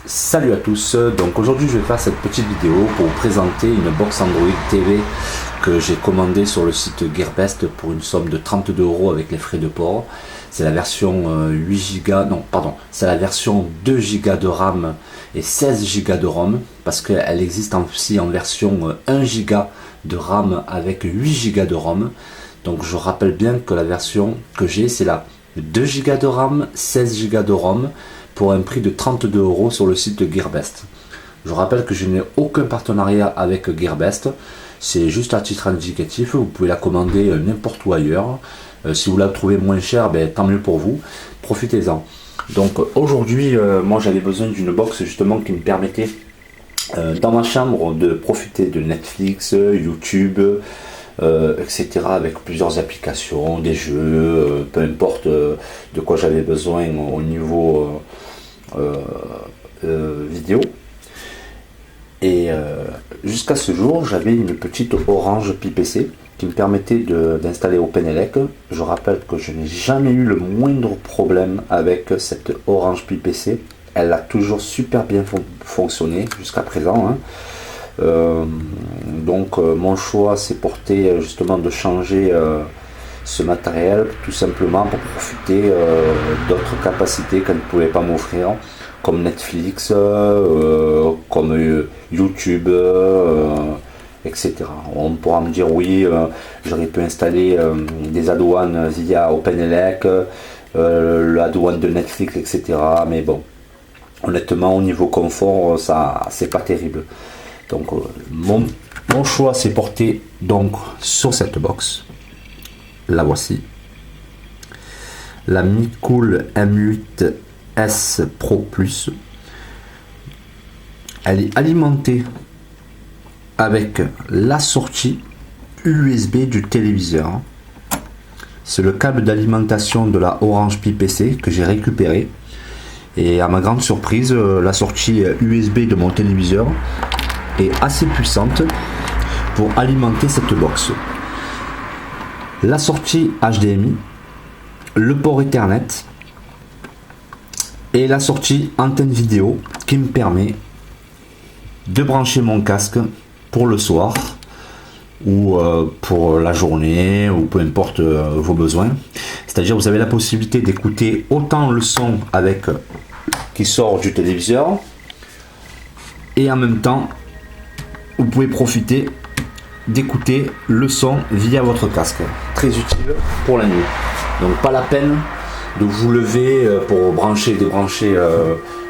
Salut à tous, donc aujourd'hui je vais faire cette petite vidéo pour vous présenter une box Android TV que j'ai commandée sur le site Gearbest pour une somme de 32 € avec les frais de port. C'est la version 8 Go, non pardon, c'est la version 2 Go de RAM et 16 Go de ROM, parce qu'elle existe aussi en version 1 Go de RAM avec 8 Go de ROM. Donc je rappelle bien que la version que j'ai, c'est la 2 Go de RAM, 16 Go de ROM, pour un prix de 32 € sur le site de Gearbest. Je rappelle que je n'ai aucun partenariat avec Gearbest, c'est juste à titre indicatif, vous pouvez la commander n'importe où ailleurs. Si vous la trouvez moins chère, tant mieux pour vous, profitez-en. Donc aujourd'hui, moi j'avais besoin d'une box justement qui me permettait dans ma chambre de profiter de Netflix, YouTube, etc. avec plusieurs applications, des jeux, peu importe de quoi j'avais besoin au niveau vidéo. Et jusqu'à ce jour, j'avais une petite Orange Pi PC qui me permettait d'installer OpenELEC. Je rappelle que je n'ai jamais eu le moindre problème avec cette Orange Pi PC. Elle a toujours super bien fonctionné jusqu'à présent. Donc mon choix s'est porté justement de changer ce matériel tout simplement pour profiter d'autres capacités qu'elle ne pouvait pas m'offrir, comme Netflix, comme YouTube, etc. On pourra me dire oui, j'aurais pu installer des add-ons via OpenELEC, l'add-on de Netflix, etc. Mais bon, honnêtement au niveau confort, ça c'est pas terrible. Donc mon choix s'est porté donc sur cette box. La voici, la Micool M8S Pro Plus. Elle est alimentée avec la sortie USB du téléviseur. C'est le câble d'alimentation de la Orange Pi PC que j'ai récupéré, et à ma grande surprise, la sortie USB de mon téléviseur est assez puissante pour alimenter cette box. La sortie HDMI, le port Ethernet et la sortie antenne vidéo qui me permet de brancher mon casque pour le soir ou pour la journée, ou peu importe vos besoins. C'est-à-dire vous avez la possibilité d'écouter autant le son qui sort du téléviseur, et en même temps vous pouvez profiter d'écouter le son via votre casque. Très utile pour la nuit. Donc pas la peine de vous lever pour débrancher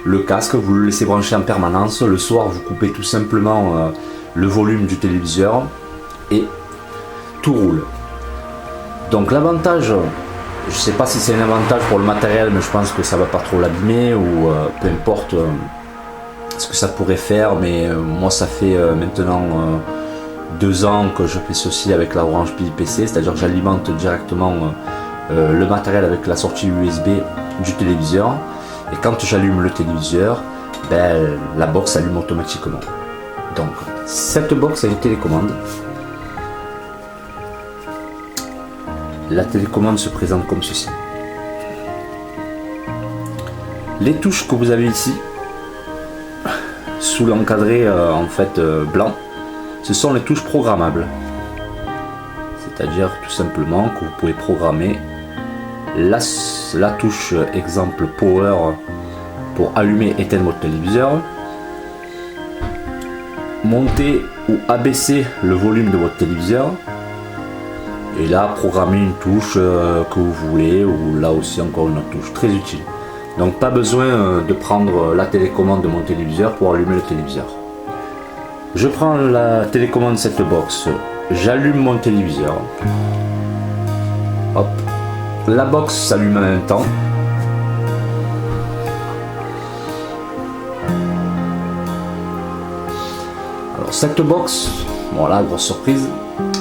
le casque, vous le laissez brancher en permanence. Le soir vous coupez tout simplement le volume du téléviseur et tout roule. Donc l'avantage, je sais pas si c'est un avantage pour le matériel, mais je pense que ça va pas trop l'abîmer, ou peu importe ce que ça pourrait faire, mais moi ça fait maintenant 2 ans que je fais ceci avec la Orange Pi PC, c'est-à-dire que j'alimente directement le matériel avec la sortie USB du téléviseur, et quand j'allume le téléviseur, la box s'allume automatiquement. Donc cette box a une télécommande. La télécommande se présente comme ceci. Les touches que vous avez ici, sous l'encadré blanc, ce sont les touches programmables. C'est-à-dire tout simplement que vous pouvez programmer la touche exemple Power pour allumer et éteindre votre téléviseur, monter ou abaisser le volume de votre téléviseur, et là programmer une touche que vous voulez, ou là aussi encore une autre touche, très utile. Donc pas besoin de prendre la télécommande de mon téléviseur pour allumer le téléviseur. Je prends la télécommande de cette box, j'allume mon téléviseur, hop, la box s'allume en même temps. Alors cette box, voilà, grosse surprise,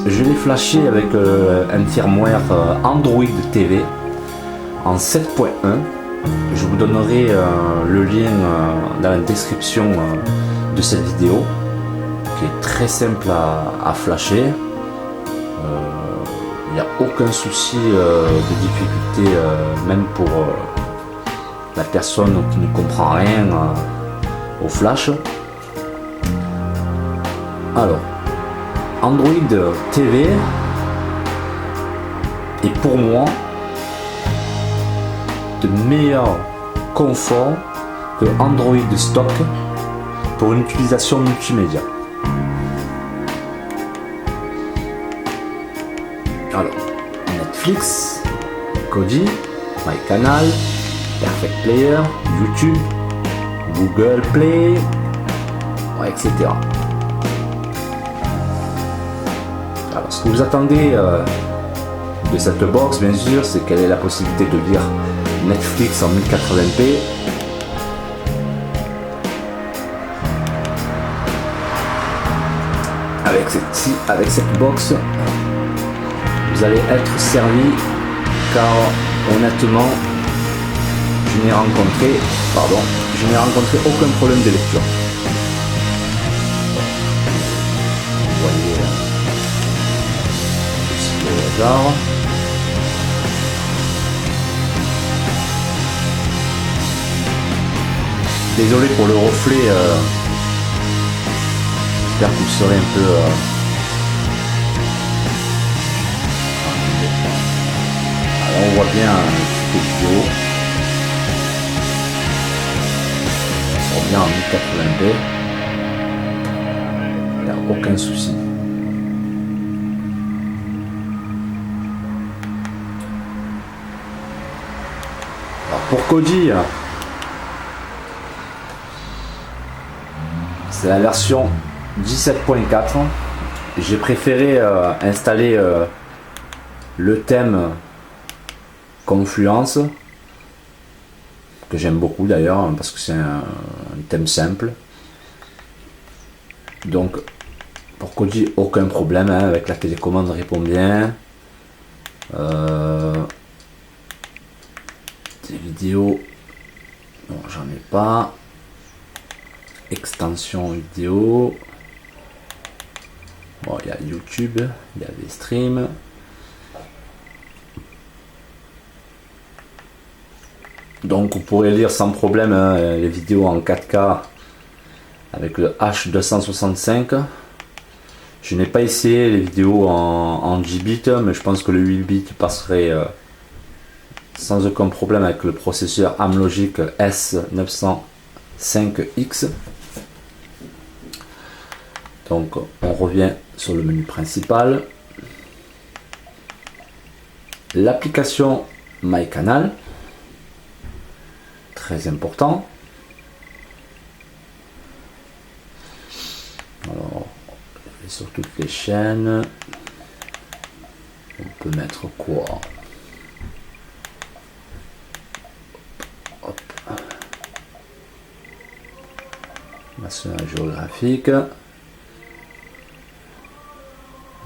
je l'ai flashée avec un firmware Android TV en 7.1. Je vous donnerai le lien dans la description de cette vidéo, qui est très simple à flasher. Il n'y a aucun souci de difficulté, même pour la personne qui ne comprend rien. au flash. Alors, Android TV est pour moi de meilleur confort que Android stock pour une utilisation multimédia. Alors, Netflix, Kodi, MyCanal, Perfect Player, YouTube, Google Play, etc. Alors, ce que vous attendez de cette box, bien sûr, c'est qu'elle ait la possibilité de lire Netflix en 1080p. Avec cette box, vous allez être servi, car honnêtement, je n'ai rencontré aucun problème de lecture. Vous voyez ceci au hasard. Désolé pour le reflet, j'espère que vous serez un peu... Alors on voit bien cette vidéo. On sort bien en 1080p. Il n'y a aucun souci. Alors pour Kodi, c'est la version 17.4. J'ai préféré installer le thème Confluence, que j'aime beaucoup d'ailleurs, parce que c'est un thème simple. Donc pour Kodi, aucun problème, hein, avec la télécommande répond bien. Des vidéos, non, j'en ai pas. Extension vidéo. Bon, il y a YouTube, il y a des streams. Donc vous pourrez lire sans problème les vidéos en 4K avec le H265. Je n'ai pas essayé les vidéos en 10 bits, mais je pense que le 8 bits passerait sans aucun problème avec le processeur Amlogic S905X. Donc on revient sur le menu principal. L'application MyCanal, très important. Alors, sur toutes les chaînes, on peut mettre quoi? Hop. National géographique.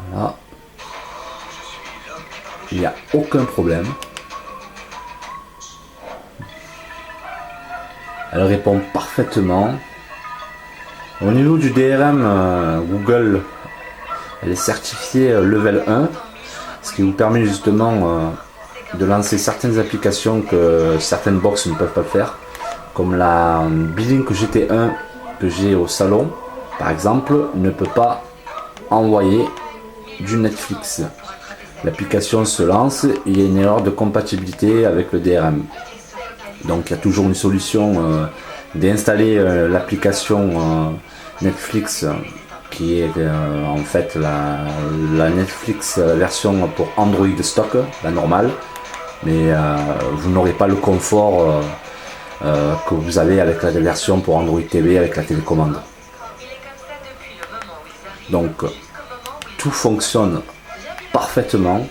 Voilà. Il n'y a aucun problème. Elle répond parfaitement. Au niveau du DRM, Google, elle est certifiée level 1, ce qui vous permet justement de lancer certaines applications que certaines box ne peuvent pas faire, comme la Blink GT1 que j'ai au salon, par exemple, ne peut pas envoyer du Netflix. L'application se lance, il y a une erreur de compatibilité avec le DRM. Donc il y a toujours une solution d'installer l'application Netflix, qui est en fait la Netflix version pour Android stock, la normale, mais vous n'aurez pas le confort que vous avez avec la version pour Android TV avec la télécommande. Donc tout fonctionne parfaitement.